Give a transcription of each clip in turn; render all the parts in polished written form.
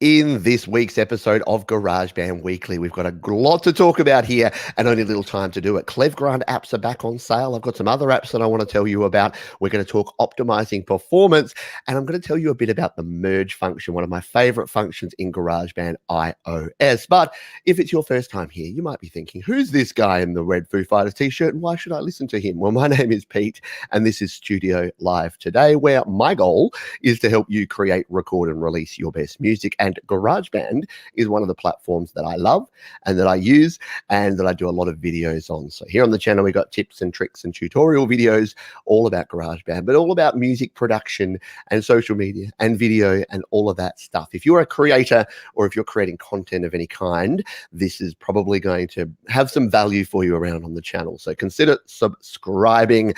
In this week's episode of GarageBand Weekly, we've got a lot to talk about here and only a little time to do it. Klevgrand apps are back on sale. I've got some other apps that I want to tell you about. We're going to talk optimizing performance, and I'm going to tell you a bit about the merge function, one of my favorite functions in GarageBand iOS. But if it's your first time here, you might be thinking, who's this guy in the red Foo Fighters t-shirt and why should I listen to him? Well, my name is Pete, and this is Studio Live Today, where my goal is to help you create, record, and release your best music. And GarageBand is one of the platforms that I love and that I use and that I do a lot of videos on. So here on the channel, we got tips and tricks and tutorial videos all about GarageBand, but all about music production and social media and video and all of that stuff. If you're a creator or if you're creating content of any kind, this is probably going to have some value for you around on the channel. So consider subscribing.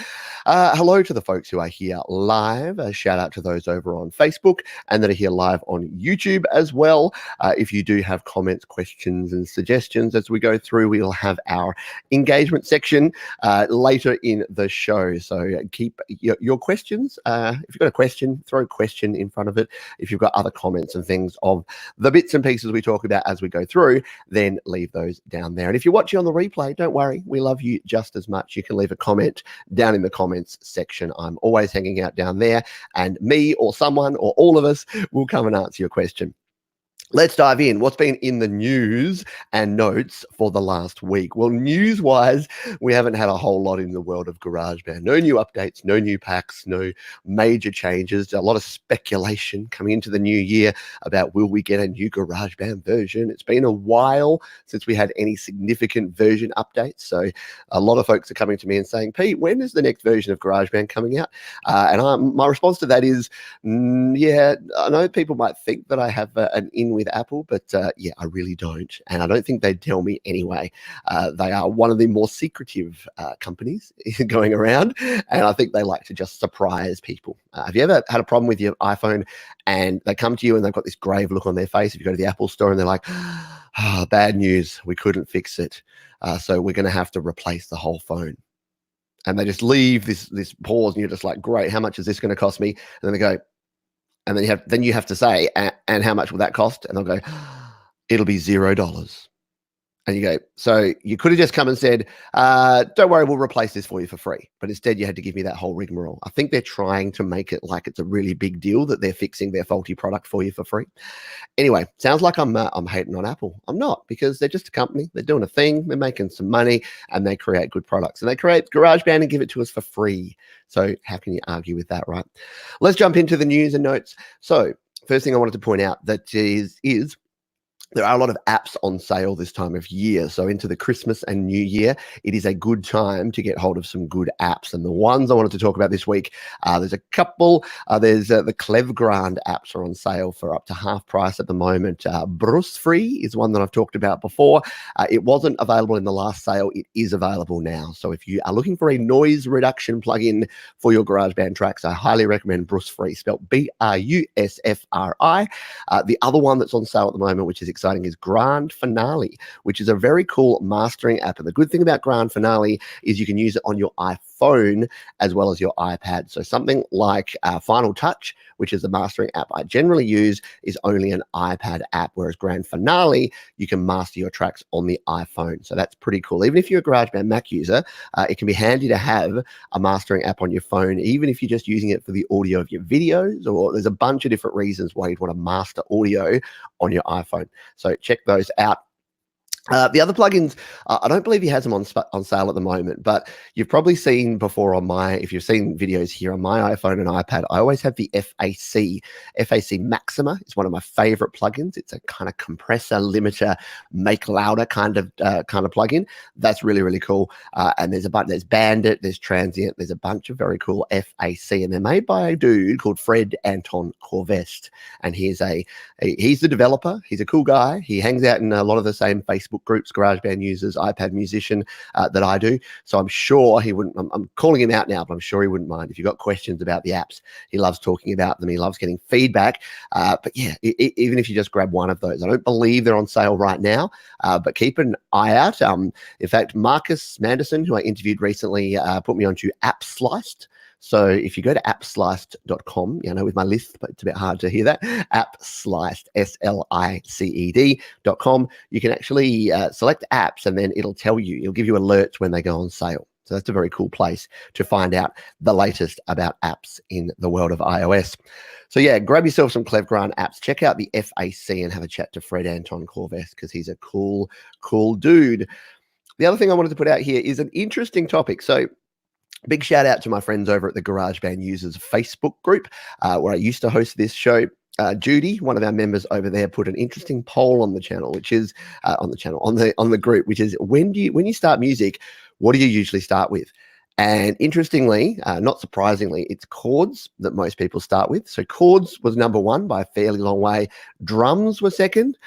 Hello to the folks who are here live. A shout out to those over on Facebook and that are here live on YouTube as well. If you do have comments, questions, and suggestions as we go through, we'll have our engagement section later in the show. So keep your questions. If you've got a question, throw a question in front of it. If you've got other comments and things of the bits and pieces we talk about as we go through, then leave those down there. And if you're watching on the replay, don't worry, we love you just as much. You can leave a comment down in the comments section. I'm always hanging out down there, and me or someone or all of us will come and answer your question. Let's dive in. What's been in the news and notes for the last week? Well, news-wise, we haven't had a whole lot in the world of GarageBand. No new updates, no new packs, no major changes. A lot of speculation coming into the new year about will we get a new GarageBand version. It's been a while since we had any significant version updates. So a lot of folks are coming to me and saying, Pete, when is the next version of GarageBand coming out? My response to that is, yeah, I know people might think that I have an in with Apple, but yeah, I really don't. And I don't think they'd tell me anyway. They are one of the more secretive companies going around, and I think they like to just surprise people. Have you ever had a problem with your iPhone and they come to you and they've got this grave look on their face? If you go to the Apple store and they're like, oh, bad news, we couldn't fix it. So we're going to have to replace the whole phone. And they just leave this pause and you're just like, great, how much is this going to cost me? And then they go, and then you have to say, and how much will that cost? And they'll go, it'll be $0. And you go, so you could have just come and said, don't worry, we'll replace this for you for free. But instead you had to give me that whole rigmarole. I think they're trying to make it like it's a really big deal that they're fixing their faulty product for you for free. Anyway, sounds like I'm hating on Apple. I'm not, because they're just a company. They're doing a thing. They're making some money and they create good products. And they create GarageBand and give it to us for free. So how can you argue with that, right? Let's jump into the news and notes. So first thing I wanted to point out that is there are a lot of apps on sale this time of year. So into the Christmas and New Year, it is a good time to get hold of some good apps. And the ones I wanted to talk about this week, there's a couple. There's the Klevgrand apps are on sale for up to half price at the moment. Brisfri is one that I've talked about before. It wasn't available in the last sale. It is available now. So if you are looking for a noise reduction plugin for your GarageBand tracks, I highly recommend Brisfri, spelled Brusfri. The other one that's on sale at the moment, which is exciting, is Grand Finale, which is a very cool mastering app. And the good thing about Grand Finale is you can use it on your iPhone as well as your iPad. So something like Final Touch, which is the mastering app I generally use, is only an iPad app, whereas Grand Finale, you can master your tracks on the iPhone. So that's pretty cool. Even if you're a GarageBand Mac user, it can be handy to have a mastering app on your phone, even if you're just using it for the audio of your videos, or there's a bunch of different reasons why you'd want to master audio on your iPhone. So check those out. The other plugins, I don't believe he has them on sale at the moment, but you've probably seen before if you've seen videos here on my iPhone and iPad, I always have the FAC Maxima. It's one of my favorite plugins. It's a kind of compressor, limiter, make louder kind of plugin. That's really, really cool. And there's Bandit, there's Transient, there's a bunch of very cool FAC, and they're made by a dude called Fred Anton Corvest. And he's the developer. He's a cool guy. He hangs out in a lot of the same Facebook groups, GarageBand users, iPad musician that I do. So I'm sure he wouldn't, I'm calling him out now, but I'm sure he wouldn't mind if you've got questions about the apps. He loves talking about them. He loves getting feedback. But yeah, even if you just grab one of those, I don't believe they're on sale right now, but keep an eye out. In fact, Marcus Manderson, who I interviewed recently, put me onto App Sliced. So if you go to appsliced.com, with my list, but it's a bit hard to hear that, appsliced, SLICED.com, you can actually select apps and then it'll give you alerts when they go on sale. So that's a very cool place to find out the latest about apps in the world of iOS. So yeah, grab yourself some Klevgrand apps. Check out the FAC and have a chat to Fred Anton Corvest because he's a cool dude. The other thing I wanted to put out here is an interesting topic. So big shout out to my friends over at the GarageBand Users Facebook group, where I used to host this show. Judy, one of our members over there, put an interesting poll on the channel, which is on the group, which is when you start music, what do you usually start with? And interestingly, not surprisingly, it's chords that most people start with. So chords was number one by a fairly long way. Drums were second.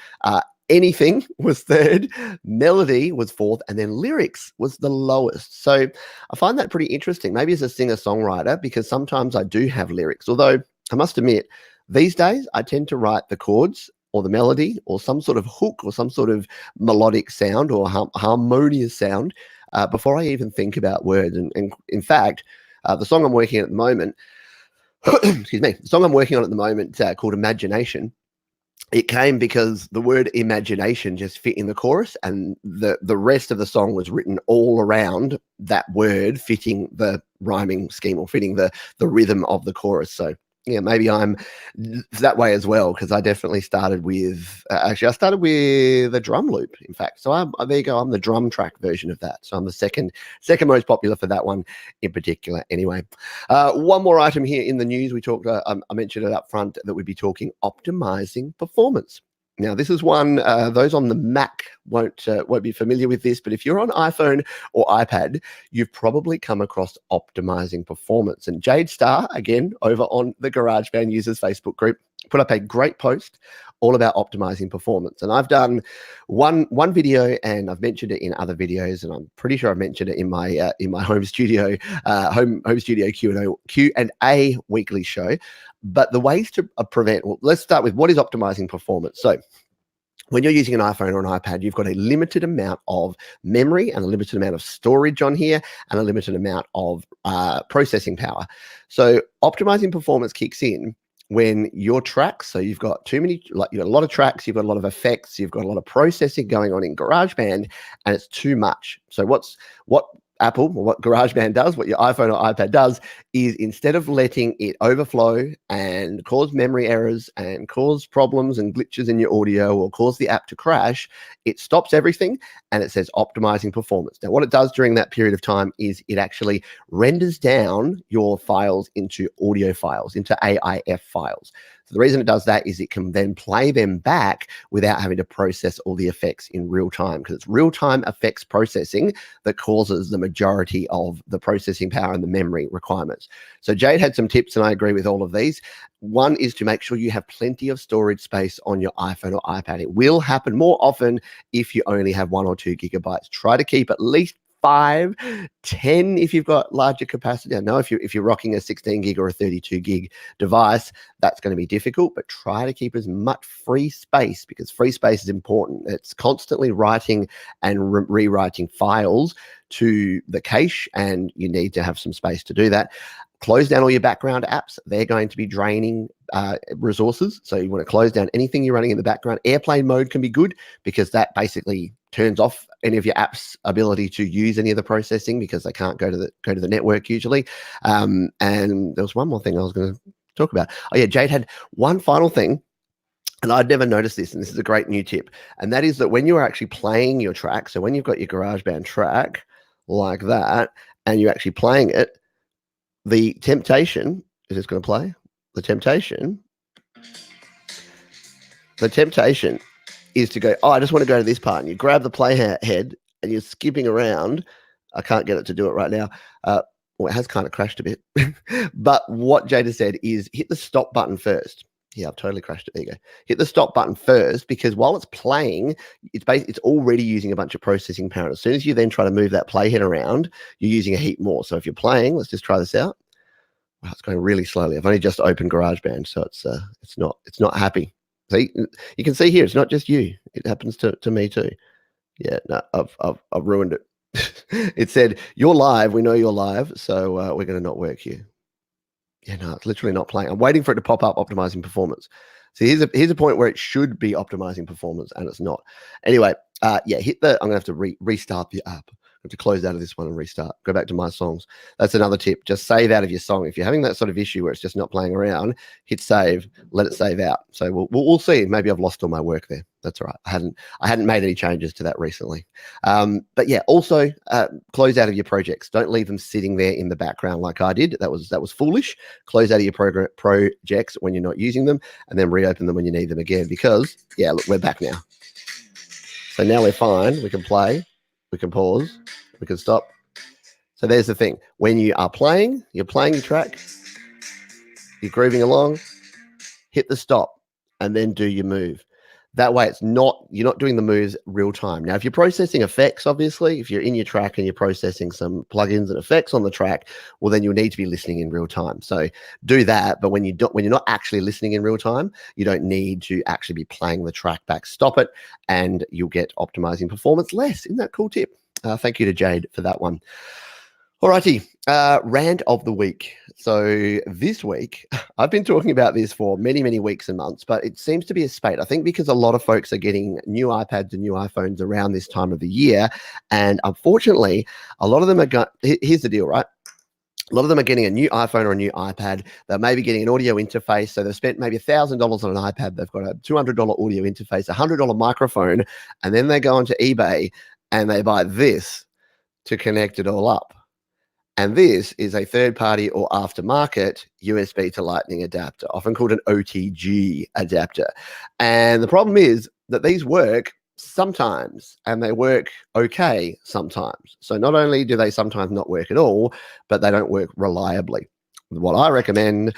Anything was third, melody was fourth, and then lyrics was the lowest. So I find that pretty interesting, maybe as a singer-songwriter, because sometimes I do have lyrics. Although I must admit, these days I tend to write the chords or the melody or some sort of hook or some sort of melodic sound or harmonious sound before I even think about words. And in fact, the song I'm working on at the moment, called Imagination, it came because the word imagination just fit in the chorus, and the rest of the song was written all around that word fitting the rhyming scheme or fitting the rhythm of the chorus. So yeah, maybe I'm that way as well, because I definitely started with I started with a drum loop, in fact. So there you go. I'm the drum track version of that. So I'm the second most popular for that one in particular. Anyway, one more item here in the news. We talked. I mentioned it up front that we'd be talking optimizing performance. Now, this is one, those on the Mac won't be familiar with this, but if you're on iPhone or iPad, you've probably come across optimizing performance. And Jade Starr, again, over on the GarageBand Users Facebook group, put up a great post all about optimizing performance. And I've done one video, and I've mentioned it in other videos, and I'm pretty sure I've mentioned it in my home studio Q&A weekly show. But the ways to prevent, well, let's start with what is optimizing performance. So when you're using an iPhone or an iPad, you've got a limited amount of memory and a limited amount of storage on here and a limited amount of processing power. So optimizing performance kicks in when your tracks, so you've got you've got a lot of tracks, you've got a lot of effects, you've got a lot of processing going on in GarageBand, and it's too much. So what Apple, or what GarageBand does, what your iPhone or iPad does, is instead of letting it overflow and cause memory errors and cause problems and glitches in your audio or cause the app to crash, it stops everything and it says optimizing performance. Now, what it does during that period of time is it actually renders down your files into audio files, into AIF files. So the reason it does that is it can then play them back without having to process all the effects in real time, because it's real-time effects processing that causes the majority of the processing power and the memory requirements. So Jade had some tips, and I agree with all of these. One is to make sure you have plenty of storage space on your iPhone or iPad. It will happen more often if you only have 1 or 2 gigabytes. Try to keep at least 5, 10 if you've got larger capacity. I know if you're rocking a 16 gig or a 32 gig device, that's going to be difficult, but try to keep as much free space, because free space is important. It's constantly writing and rewriting files to the cache, and you need to have some space to do that. Close down all your background apps. They're going to be draining resources. So you want to close down anything you're running in the background. Airplane mode can be good because that basically turns off any of your apps' ability to use any of the processing, because they can't go to the network usually. And there was one more thing I was going to talk about. Oh yeah, Jade had one final thing, and I'd never noticed this, and this is a great new tip, and that is that when you're actually playing your track, so when you've got your GarageBand track like that, and you're actually playing it, the temptation is it's going to play. The temptation is to go, I just want to go to this part. And you grab the playhead and you're skipping around. I can't get it to do it right now. Well, it has kind of crashed a bit. But what Jada said is hit the stop button first. Yeah, I've totally crashed it. There you go. Hit the stop button first, because while it's playing, it's already using a bunch of processing power. As soon as you then try to move that playhead around, you're using a heap more. So if you're playing, let's just try this out. Wow, it's going really slowly. I've only just opened GarageBand, so it's not happy. See, you can see here, it's not just you. It happens to me too. Yeah, no, I've ruined it. It said, you're live. We know you're live, so we're going to not work here. Yeah, no, it's literally not playing. I'm waiting for it to pop up optimizing performance. So here's a point where it should be optimizing performance and it's not. Anyway, yeah, I'm gonna have to restart the app. I have to close out of this one and restart. Go back to my songs. That's another tip. Just save out of your song. If you're having that sort of issue where it's just not playing around, hit save, let it save out. So we'll see. Maybe I've lost all my work there. That's all right. I hadn't made any changes to that recently. But yeah, also close out of your projects. Don't leave them sitting there in the background like I did. That was foolish. Close out of your projects when you're not using them, and then reopen them when you need them again. Because yeah, look, we're back now. So now we're fine. We can play. We can pause. We can stop. So there's the thing. When you are playing, you're playing your track, you're grooving along, hit the stop, and then do your move. That way you're not doing the moves real time. Now, if you're processing effects, obviously, if you're in your track and you're processing some plugins and effects on the track, well, then you'll need to be listening in real time. So do that. But when you're not actually listening in real time, you don't need to actually be playing the track back. Stop it, and you'll get optimizing performance less. Isn't that a cool tip? Thank you to Jade for that one. Alrighty, rant of the week. So this week, I've been talking about this for many, many weeks and months, but it seems to be a spate. I think because a lot of folks are getting new iPads and new iPhones around this time of the year. And unfortunately, a lot of them here's the deal, right? A lot of them are getting a new iPhone or a new iPad. They're maybe getting an audio interface. So they've spent maybe $1,000 on an iPad. They've got a $200 audio interface, a $100 microphone, and then they go onto eBay and they buy this to connect it all up. And this is a third-party or aftermarket USB to Lightning adapter, often called an OTG adapter. And the problem is that these work sometimes, and they work okay sometimes. So not only do they sometimes not work at all, but they don't work reliably. What I recommend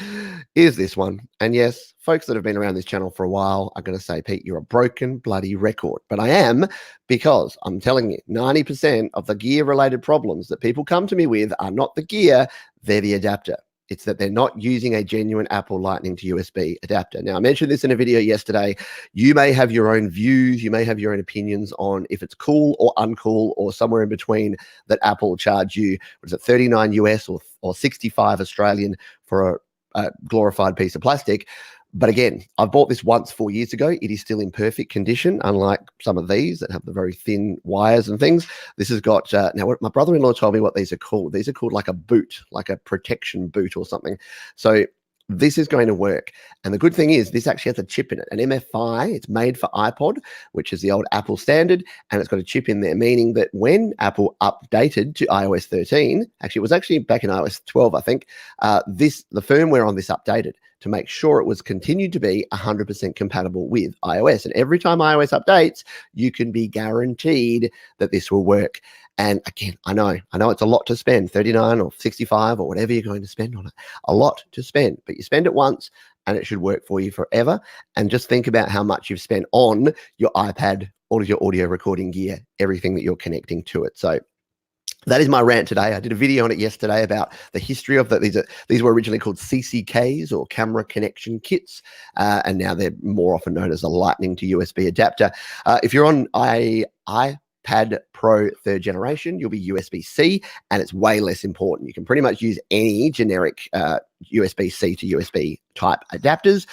is this one. And yes, folks that have been around this channel for a while are going to say, Pete, you're a broken bloody record. But I am, because I'm telling you, 90% of the gear-related problems that people come to me with are not the gear, they're the adapter. It's that they're not using a genuine Apple Lightning to USB adapter. Now, I mentioned this in a video yesterday. You may have your own views. You may have your own opinions on if it's cool or uncool or somewhere in between that Apple charge you, what is it, 39 US or 65 Australian for a glorified piece of plastic. But again, I bought this once 4 years ago. It is still in perfect condition, unlike some of these that have the very thin wires and things. This has got, now what my brother-in-law told me what these are called. These are called like a boot, like a protection boot or something. So this is going to work. And the good thing is this actually has a chip in it, an MFI. It's made for iPod, which is the old Apple standard. And it's got a chip in there, meaning that when Apple updated to iOS 13, actually, it was actually back in iOS 12, I think, the firmware on this updated to make sure it was continued to be 100% compatible with iOS. And every time iOS updates, you can be guaranteed that this will work. And again, I know it's a lot to spend, 39 or 65 or whatever you're going to spend on it. A lot to spend, but you spend it once and it should work for you forever. And just think about how much you've spent on your iPad, all of your audio recording gear, everything that you're connecting to it. So that is my rant today. I did a video on it yesterday about the history of that. These were originally called CCKs or camera connection kits, and now they're more often known as a Lightning to USB adapter. If you're on iPad Pro 3rd generation, you'll be USB-C, and it's way less important. You can pretty much use any generic USB-C to USB type adapters.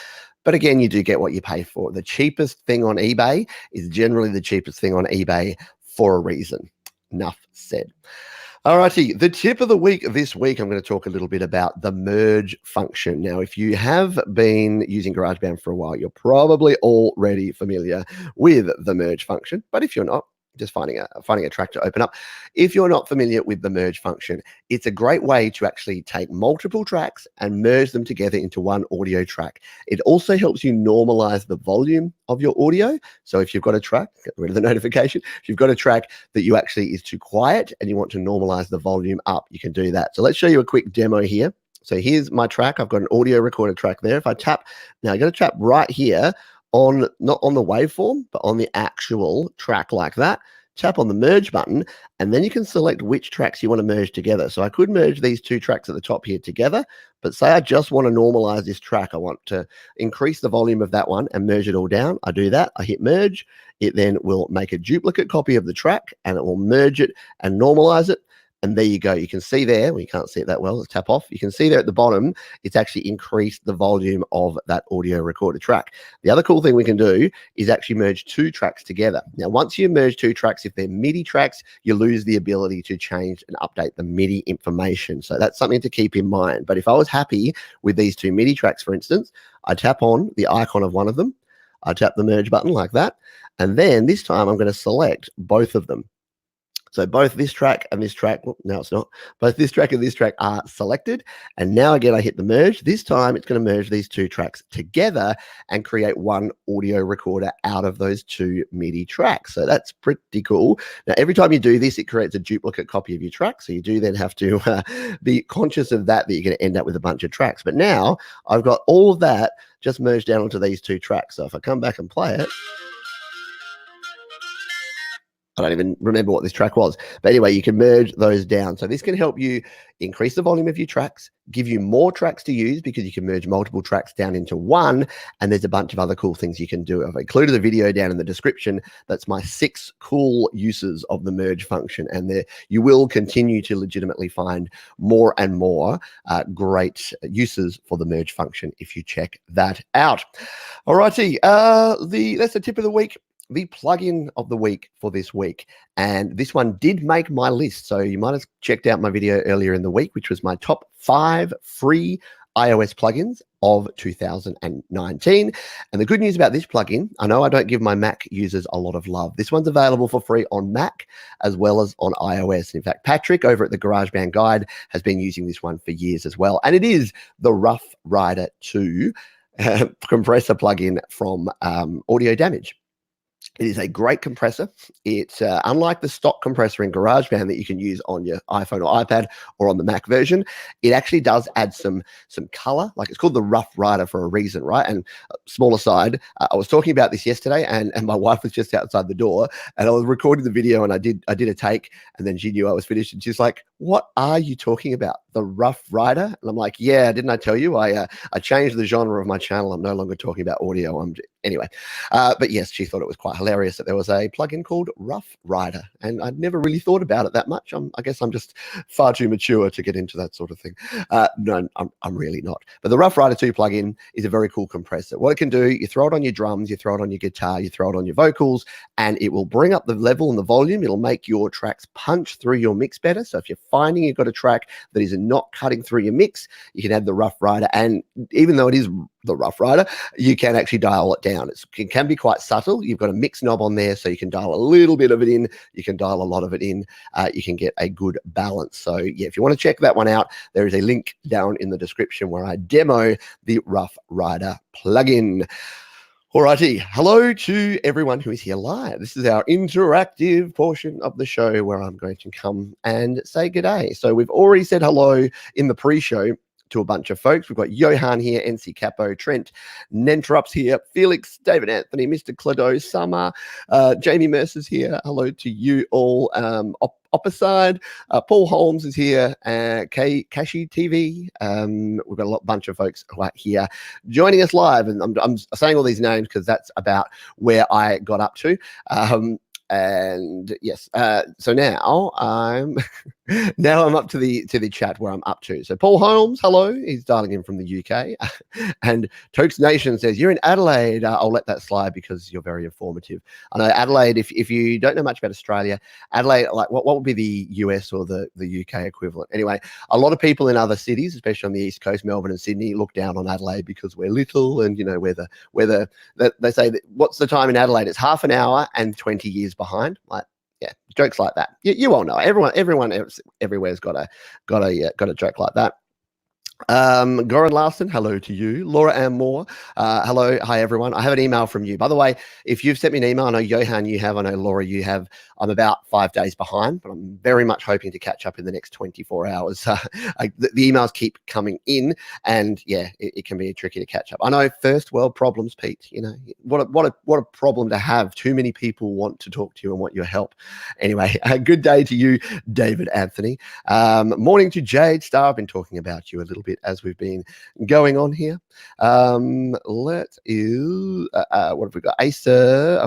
But again, you do get what you pay for. The cheapest thing on eBay is generally the cheapest thing on eBay for a reason. Enough said. All righty, the tip of the week this week, I'm going to talk a little bit about the merge function. Now, if you have been using GarageBand for a while, you're probably already familiar with the merge function. But if you're not, just finding a track to open up. If you're not familiar with the merge function, it's a great way to actually take multiple tracks and merge them together into one audio track. It also helps you normalize the volume of your audio. So if you've got a track, get rid of the notification. If you've got a track that you actually is too quiet and you want to normalize the volume up, you can do that. So let's show you a quick demo here. So here's my track. I've got an audio recorder track there. If I tap, now I'm going to tap right here on, not on the waveform, but on the actual track like that. Tap on the merge button, and then you can select which tracks you want to merge together. So I could merge these two tracks at the top here together, but say I just want to normalize this track. I want to increase the volume of that one and merge it all down. I do that. I hit merge. It then will make a duplicate copy of the track, and it will merge it and normalize it. And there you go. You can see there, well, you can't see it that well. Let's tap off. You can see there at the bottom, it's actually increased the volume of that audio recorder track. The other cool thing we can do is actually merge two tracks together. Now, once you merge two tracks, if they're MIDI tracks, you lose the ability to change and update the MIDI information. So that's something to keep in mind. But if I was happy with these two MIDI tracks, for instance, I tap on the icon of one of them. I tap the merge button like that. And then this time I'm going to select both of them. So both this track and this track, well, no, it's not. Both this track and this track are selected. And now again, I hit the merge. This time it's going to merge these two tracks together and create one audio recorder out of those two MIDI tracks. So that's pretty cool. Now, every time you do this, it creates a duplicate copy of your track. So you do then have to be conscious of that you're going to end up with a bunch of tracks. But now I've got all of that just merged down onto these two tracks. So if I come back and play it, I don't even remember what this track was. But anyway, you can merge those down. So this can help you increase the volume of your tracks, give you more tracks to use because you can merge multiple tracks down into one. And there's a bunch of other cool things you can do. I've included a video down in the description. That's my 6 cool uses of the merge function. And there you will continue to legitimately find more and more great uses for the merge function if you check that out. All righty. That's the tip of the week. The plugin of the week for this week. And this one did make my list. So you might have checked out my video earlier in the week, which was my top 5 free iOS plugins of 2019. And the good news about this plugin, I know I don't give my Mac users a lot of love. This one's available for free on Mac as well as on iOS. In fact, Patrick over at the GarageBand Guide has been using this one for years as well. And it is the Rough Rider 2 compressor plugin from Audio Damage. It is a great compressor. It's unlike the stock compressor in GarageBand that you can use on your iPhone or iPad or on the Mac version. It actually does add some color. Like, it's called the Rough Rider for a reason, right? And small aside, I was talking about this yesterday, and my wife was just outside the door, and I was recording the video, and I did a take, and then she knew I was finished, and she's like, "What are you talking about? The Rough Rider?" And I'm like, "Yeah, didn't I tell you? I changed the genre of my channel. I'm no longer talking about audio. Anyway." But yes, she thought it was quite hilarious that there was a plugin called Rough Rider, and I'd never really thought about it that much. I guess I'm just far too mature to get into that sort of thing. No, I'm really not. But the Rough Rider 2 plugin is a very cool compressor. What it can do, you throw it on your drums, you throw it on your guitar, you throw it on your vocals, and it will bring up the level and the volume. It'll make your tracks punch through your mix better. So if you're finding you've got a track that is not cutting through your mix, you can add the Rough Rider. And even though it is the Rough Rider, you can actually dial it down. It can be quite subtle. You've got a mix knob on there, so you can dial a little bit of it in, you can dial a lot of it in, you can get a good balance. So yeah, if you want to check that one out, there is a link down in the description where I demo the Rough Rider plugin. Alrighty, hello to everyone who is here live. This is our interactive portion of the show where I'm going to come and say good day. So we've already said hello in the pre-show to a bunch of folks. We've got Johan here, NC Capo, Trent, Nentrops here, Felix, David Anthony, Mr. Clado, Summer, Jamie Mercer's here. Hello to you all. Opposite, Paul Holmes is here, Kashi TV. We've got a bunch of folks who are here joining us live, and I'm saying all these names because that's about where I got up to. And yes, so now I'm up to the chat where I'm up to. So Paul Holmes, hello, he's dialing in from the UK, and Tokes Nation says you're in Adelaide. I'll let that slide because you're very informative. I know Adelaide. If you don't know much about Australia, Adelaide, like what would be the US or the UK equivalent? Anyway, a lot of people in other cities, especially on the East Coast, Melbourne and Sydney, look down on Adelaide because we're little, and you know they say that what's the time in Adelaide? It's half an hour and 20 years behind. Like, yeah, jokes like that. You all know. Everyone everywhere's got a joke like that. Goran Larson, hello to you. Laura Ann Moore, hello. Hi, everyone. I have an email from you. By the way, if you've sent me an email, I know Johan, you have, I know Laura, you have. I'm about 5 days behind, but I'm very much hoping to catch up in the next 24 hours. The emails keep coming in, and yeah, it can be tricky to catch up. I know, first world problems, Pete. You know, what a problem to have. Too many people want to talk to you and want your help. Anyway, good day to you, David Anthony. Morning to Jade Star. I've been talking about you a little bit as we've been going on here. What have we got? Acer.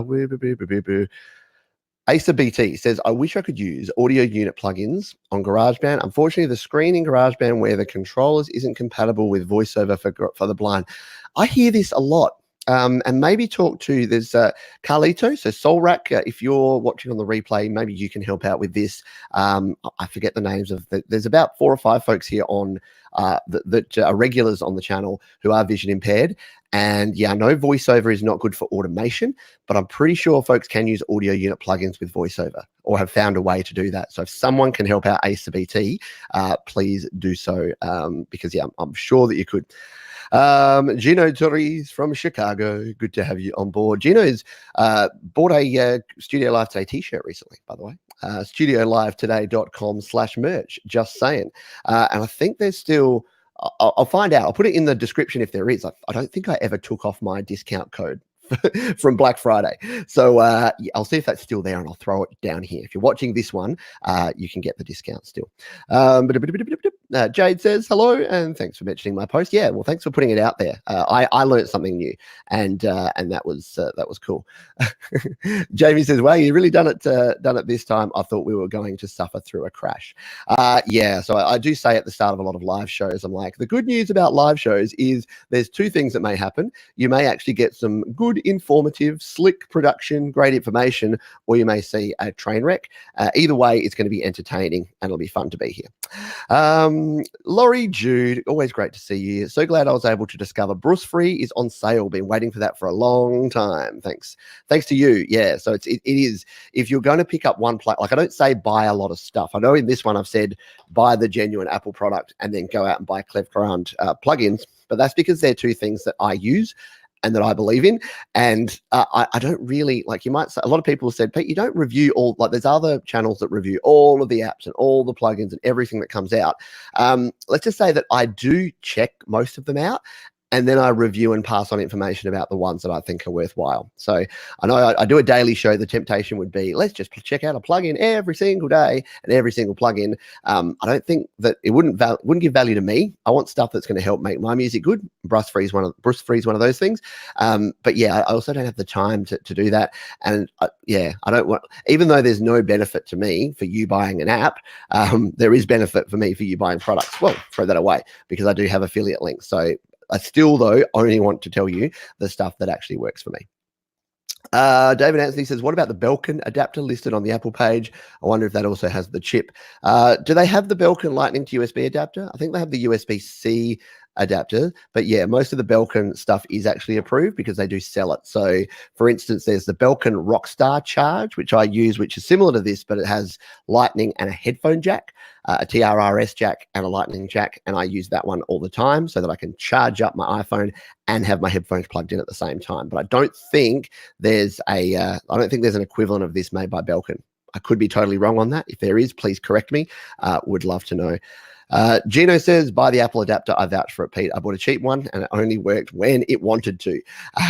Asa BT says, I wish I could use audio unit plugins on GarageBand. Unfortunately, the screen in GarageBand where the controllers isn't compatible with VoiceOver for the blind. I hear this a lot. And maybe talk to, there's Carlito, so Solrak, if you're watching on the replay, maybe you can help out with this. I forget the names of there's about 4 or 5 folks here on that are regulars on the channel who are vision impaired. And yeah, I know VoiceOver is not good for automation, but I'm pretty sure folks can use audio unit plugins with VoiceOver or have found a way to do that. So if someone can help out Ace BT, please do so, because yeah, I'm sure that you could. Gino Torres from Chicago, good to have you on board. Gino's bought a Studio Live Today t-shirt recently, by the way. StudioLiveToday.com/merch, just saying. And I think there's still, I'll find out. I'll put it in the description if there is. I don't think I ever took off my discount code from Black Friday. So I'll see if that's still there and I'll throw it down here. If you're watching this one, you can get the discount still. Jade says, hello, and thanks for mentioning my post. Yeah, well, thanks for putting it out there. I learned something new, and that was cool. Jamie says, wow, you really done it this time. I thought we were going to suffer through a crash. Yeah, so I do say at the start of a lot of live shows, I'm like, the good news about live shows is there's 2 things that may happen. You may actually get some good, informative, slick production, great information, or you may see a train wreck. Either way, it's going to be entertaining and it'll be fun to be here. Laurie Jude, always great to see you. So glad I was able to discover Brisfri is on sale. Been waiting for that for a long time. Thanks to you. Yeah, so it is, if you're going to pick up one plug, like I don't say buy a lot of stuff. I know in this one I've said buy the genuine Apple product and then go out and buy Klevgrand plugins, but that's because they're 2 things that I use and that I believe in. And I don't really, like you might say, a lot of people have said, Pete, you don't review all, like there's other channels that review all of the apps and all the plugins and everything that comes out. Let's just say that I do check most of them out. And then I review and pass on information about the ones that I think are worthwhile. So I know I do a daily show. The temptation would be, let's just check out a plugin every single day and every single plugin. I don't think that it wouldn't give value to me. I want stuff that's going to help make my music good. Brisfri is one of those things. But yeah, I also don't have the time to do that. And yeah, I don't want, even though there's no benefit to me for you buying an app, there is benefit for me for you buying products. Well, throw that away because I do have affiliate links. So I still, though, only want to tell you the stuff that actually works for me. David Anthony says, what about the Belkin adapter listed on the Apple page? I wonder if that also has the chip. Do they have the Belkin Lightning to USB adapter? I think they have the USB-C adapter, but yeah, most of the Belkin stuff is actually approved because they do sell it. So for instance, there's the Belkin Rockstar Charge, which I use, which is similar to this, but it has lightning and a headphone jack, a TRRS jack and a lightning jack. And I use that one all the time so that I can charge up my iPhone and have my headphones plugged in at the same time. But I don't think there's an equivalent of this made by Belkin. I could be totally wrong on that. If there is, please correct me. Would love to know. Gino says, buy the Apple adapter. I vouch for it, Pete. I bought a cheap one and it only worked when it wanted to,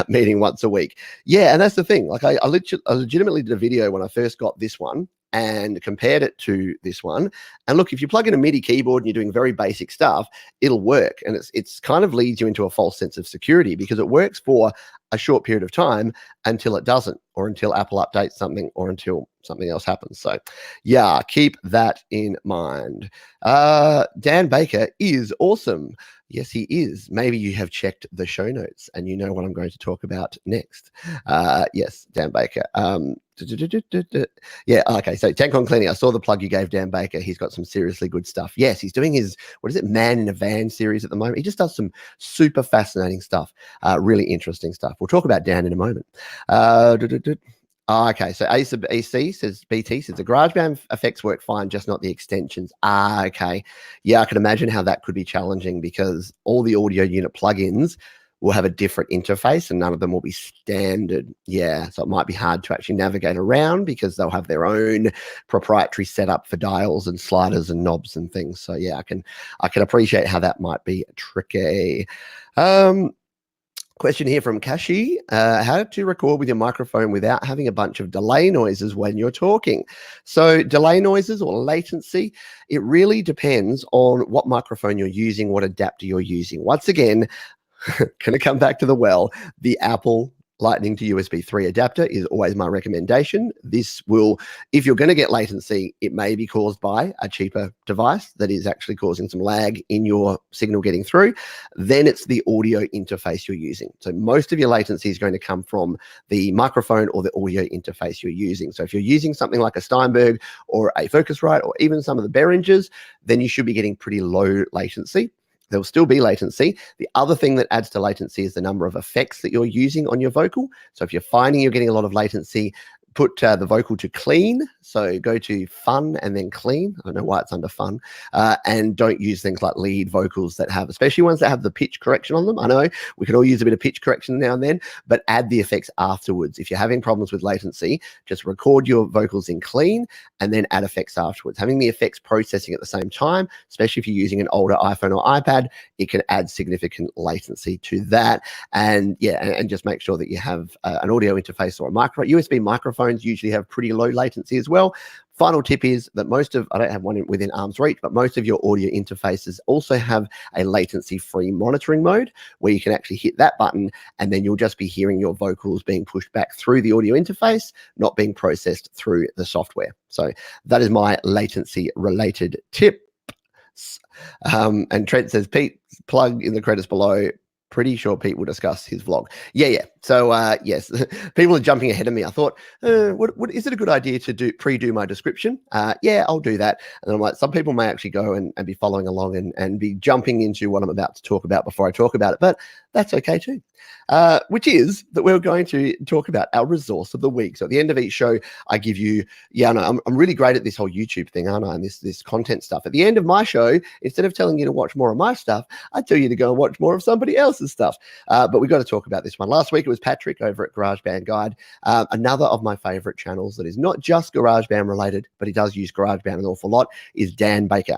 meaning once a week. Yeah, and that's the thing. Like I legitimately did a video when I first got this one and compared it to this one. And look, if you plug in a MIDI keyboard and you're doing very basic stuff, it'll work. And it's kind of leads you into a false sense of security because it works for a short period of time until it doesn't, or until Apple updates something, or until something else happens. So yeah, keep that in mind. Dan Baker is awesome. Yes, he is. Maybe you have checked the show notes and you know what I'm going to talk about next. Yes, Dan Baker. Yeah, okay. So Tank on Cleaning. I saw the plug you gave Dan Baker. He's got some seriously good stuff. Yes, he's doing his, Man in a Van series at the moment. He just does some super fascinating stuff, really interesting stuff. We'll talk about Dan in a moment. Okay, so BT says the GarageBand effects work fine, just not the extensions. Okay. Yeah, I can imagine how that could be challenging because all the audio unit plugins will have a different interface and none of them will be standard. Yeah, so it might be hard to actually navigate around because they'll have their own proprietary setup for dials and sliders and knobs and things. So yeah, I can appreciate how that might be tricky. Question here from Kashi, how to record with your microphone without having a bunch of delay noises when you're talking. So delay noises or latency, it really depends on what microphone you're using, what adapter you're using. Once again, going to come back to the Apple Lightning to USB 3 adapter is always my recommendation. This will, if you're going to get latency, it may be caused by a cheaper device that is actually causing some lag in your signal getting through. Then it's the audio interface you're using. So most of your latency is going to come from the microphone or the audio interface you're using. So if you're using something like a Steinberg or a Focusrite or even some of the Behringers, then you should be getting pretty low latency. There'll still be latency. The other thing that adds to latency is the number of effects that you're using on your vocal. So if you're finding you're getting a lot of latency, put the vocal to clean. So go to fun and then clean. I don't know why it's under fun. And don't use things like lead vocals that have, especially ones that have the pitch correction on them. I know we could all use a bit of pitch correction now and then, but add the effects afterwards. If you're having problems with latency, just record your vocals in clean and then add effects afterwards. Having the effects processing at the same time, especially if you're using an older iPhone or iPad, it can add significant latency to that. And yeah, and just make sure that you have an audio interface or a USB microphone. Usually have pretty low latency as well. Final tip is that I don't have one within arm's reach, but most of your audio interfaces also have a latency-free monitoring mode where you can actually hit that button and then you'll just be hearing your vocals being pushed back through the audio interface, not being processed through the software. So that is my latency-related tip. And Trent says, Pete, plug in the credits below. Pretty sure Pete will discuss his vlog. Yeah. So yes, people are jumping ahead of me. I thought, what is it a good idea to pre-do my description? Yeah, I'll do that. And I'm like, some people may actually go and be following along and be jumping into what I'm about to talk about before I talk about it, but that's okay too. Which is that we're going to talk about our resource of the week. So at the end of each show, I give you, I'm really great at this whole YouTube thing, aren't I? And this content stuff. At the end of my show, instead of telling you to watch more of my stuff, I tell you to go and watch more of somebody else's stuff. But we got to talk about this one. Last week, it was Patrick over at GarageBand Guide, another of my favorite channels that is not just GarageBand related, but he does use GarageBand an awful lot, is Dan Baker.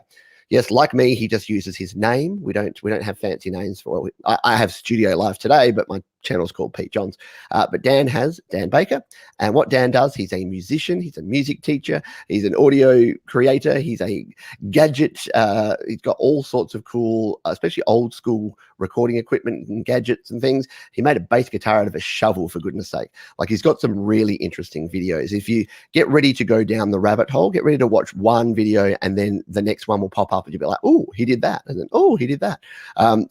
Yes, like me, he just uses his name. We don't have fancy names for it. I have Studio Live today, but my channel's called Pete Johns. But Dan has Dan Baker. And what Dan does, he's a musician, he's a music teacher, he's an audio creator, he's a gadget. He's got all sorts of cool, especially old school recording equipment and gadgets and things. He made a bass guitar out of a shovel, for goodness sake. Like, he's got some really interesting videos. If you get ready to go down the rabbit hole, get ready to watch one video and then the next one will pop up and you'll be like, oh, he did that. And then, oh, he did that.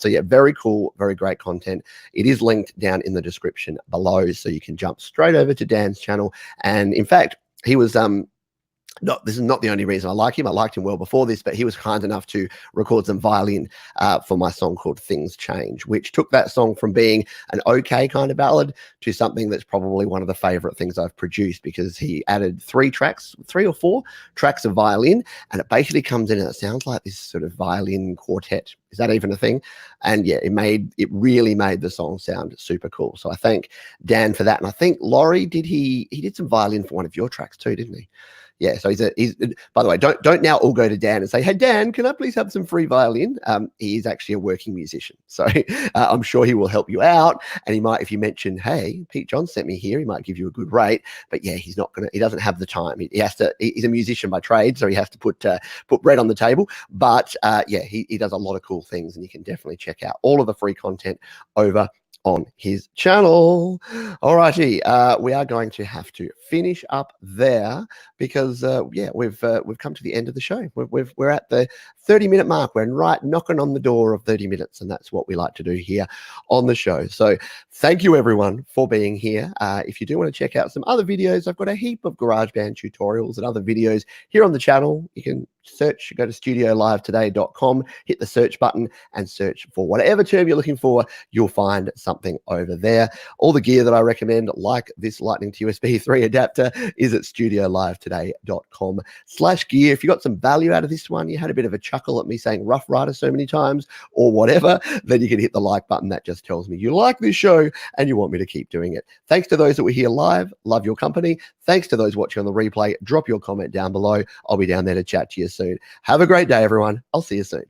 So yeah, very cool, very great content. It is linked down in the description below, so you can jump straight over to Dan's channel. And in fact, he was this is not the only reason I like him. I liked him well before this, but he was kind enough to record some violin for my song called Things Change, which took that song from being an okay kind of ballad to something that's probably one of the favorite things I've produced, because he added 3 or 4 tracks of violin, and it basically comes in and it sounds like this sort of violin quartet. Is that even a thing? And yeah, it really made the song sound super cool. So I thank Dan for that. And I think Laurie, he did some violin for one of your tracks too, didn't he? Yeah, so he's by the way, don't now all go to Dan and say, hey, Dan, can I please have some free violin? He is actually a working musician. So I'm sure he will help you out. And he might, if you mention, hey, Pete John sent me here, he might give you a good rate. But yeah, he doesn't have the time. He's a musician by trade, so he has to put bread on the table. But yeah, he does a lot of cool things, and you can definitely check out all of the free content over on his channel. Alrighty, we are going to have to finish up there because yeah, we've come to the end of the show. We're at the 30-minute mark. We're right knocking on the door of 30 minutes, and that's what we like to do here on the show. So thank you everyone for being here. If you do want to check out some other videos, I've got a heap of GarageBand tutorials and other videos here on the channel. You can go to studiolive.today.com, hit the search button and search for whatever term you're looking for. You'll find something over there. All the gear that I recommend, like this Lightning to USB 3 adapter, is at studiolive.today.com/gear. If you got some value out of this one, you had a bit of a chuckle at me saying Rough Rider so many times or whatever, then you can hit the like button. That just tells me you like this show and you want me to keep doing it. Thanks to those that were here live. Love your company. Thanks to those watching on the replay. Drop your comment down below. I'll be down there to chat to you soon. Have a great day, everyone. I'll see you soon.